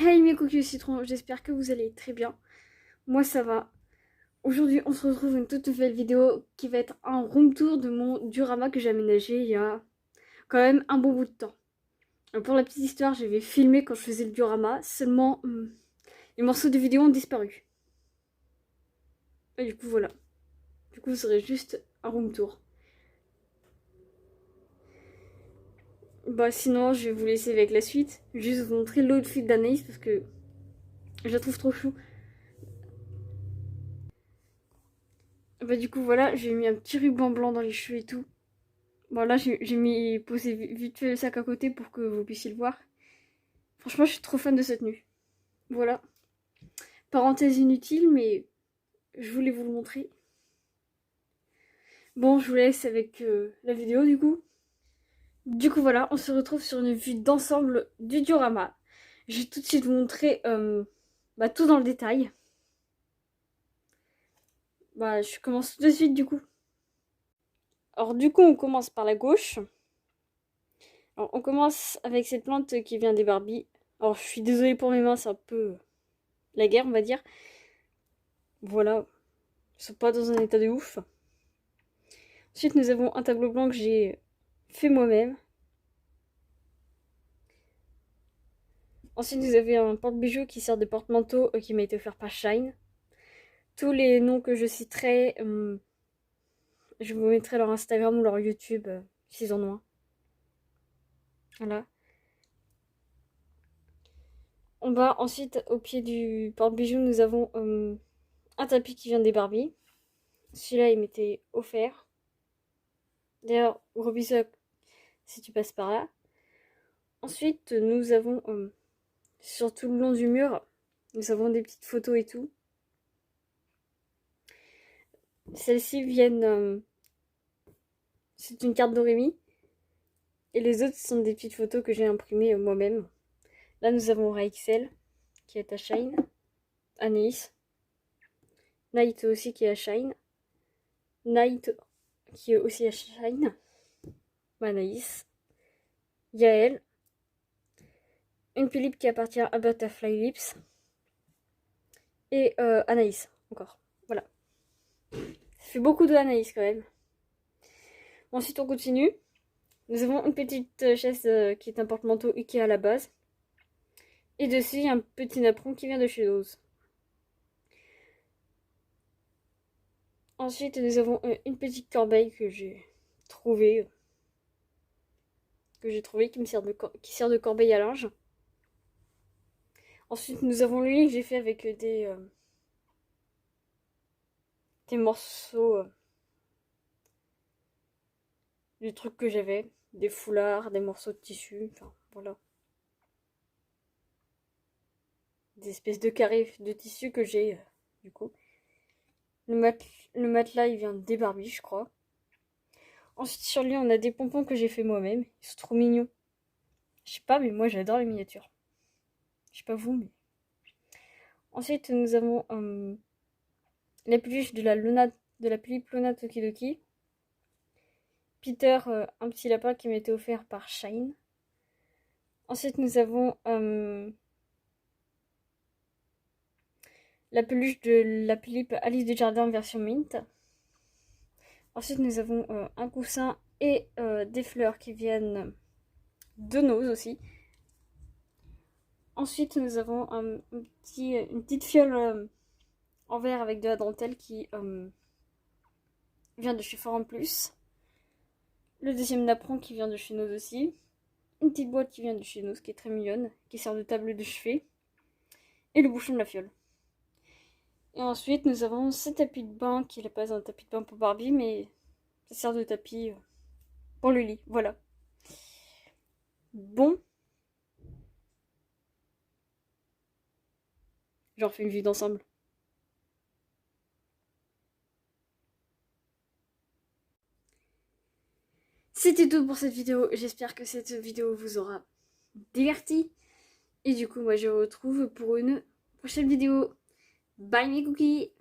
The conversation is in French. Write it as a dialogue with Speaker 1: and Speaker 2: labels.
Speaker 1: Hey mes cookies au citron, j'espère que vous allez très bien. Moi ça va. Aujourd'hui on se retrouve une toute nouvelle vidéo qui va être un room tour de mon diorama que j'ai aménagé il y a quand même un bon bout de temps. Pour la petite histoire, j'avais filmé quand je faisais le diorama, seulement les morceaux de vidéo ont disparu. Et du coup voilà. Du coup ce serait juste un room tour. Bah sinon je vais vous laisser avec la suite. Juste vous montrer l'outfit d'Anaïs parce que je la trouve trop chou. Bah du coup voilà, j'ai mis un petit ruban blanc dans les cheveux et tout. Bon là j'ai mis posé vite fait le sac à côté pour que vous puissiez le voir. Franchement je suis trop fan de cette tenue. Voilà. Parenthèse inutile mais je voulais vous le montrer. Bon je vous laisse avec la vidéo du coup. Du coup voilà, on se retrouve sur une vue d'ensemble du diorama. Je vais tout de suite vous montrer tout dans le détail. Bah je commence tout de suite du coup. Alors du coup on commence par la gauche. Alors, on commence avec cette plante qui vient des Barbie. Alors je suis désolée pour mes mains, c'est un peu la guerre on va dire. Voilà, ils sont pas dans un état de ouf. Ensuite nous avons un tableau blanc que j'ai fait moi-même. Ensuite vous avez un porte-bijoux qui sert de porte-manteau qui m'a été offert par Shine. Tous les noms que je citerai, je vous mettrai leur Instagram ou leur YouTube s'ils en ont un. Voilà. En bas, ensuite, au pied du porte-bijoux, nous avons un tapis qui vient des Barbie. Celui-là, il m'était offert. D'ailleurs, gros bisous si tu passes par là. Ensuite, nous avons sur tout le long du mur, nous avons des petites photos et tout. Celles-ci viennent... c'est une carte d'Orémi. Et les autres sont des petites photos que j'ai imprimées moi-même. Là, nous avons Raixel, qui est à Shine. Anaïs. Night aussi, qui est à Shine. Night, qui est aussi à Shine. Anaïs. Yael. Une tulipe qui appartient à Butterfly Lips. Et Anaïs, encore. Voilà. Ça fait beaucoup de Anaïs quand même. Ensuite, on continue. Nous avons une petite chaise qui est un porte-manteau Ikea à la base. Et dessus, il y a un petit napperon qui vient de chez Rose. Ensuite, nous avons une petite corbeille que j'ai trouvée. Qui sert de corbeille à linge. Ensuite, nous avons le lit que j'ai fait avec des morceaux du truc que j'avais. Des foulards, des morceaux de tissu, enfin voilà. Des espèces de carrés de tissu que j'ai du coup. Le matelas il vient des Barbie je crois. Ensuite sur lui on a des pompons que j'ai fait moi-même. Ils sont trop mignons. Je sais pas mais moi j'adore les miniatures. Je sais pas vous mais... Ensuite nous avons la peluche de la Philippe Luna Tokidoki. Peter, un petit lapin qui m'a été offert par Shine. Ensuite nous avons la peluche de la Philippe Alice du Jardin version mint. Ensuite, nous avons un coussin et des fleurs qui viennent de Nose aussi. Ensuite, nous avons une petite fiole en verre avec de la dentelle qui vient de chez Fort en Plus. Le deuxième napperon qui vient de chez Nose aussi. Une petite boîte qui vient de chez Nose qui est très mignonne, qui sert de table de chevet. Et le bouchon de la fiole. Et ensuite, nous avons ce tapis de bain qui n'est pas un tapis de bain pour Barbie, mais ça sert de tapis pour le lit. Voilà. Bon. J'en fais une vue d'ensemble. C'était tout pour cette vidéo. J'espère que cette vidéo vous aura diverti. Et du coup, moi, je vous retrouve pour une prochaine vidéo. Bye mes cookies!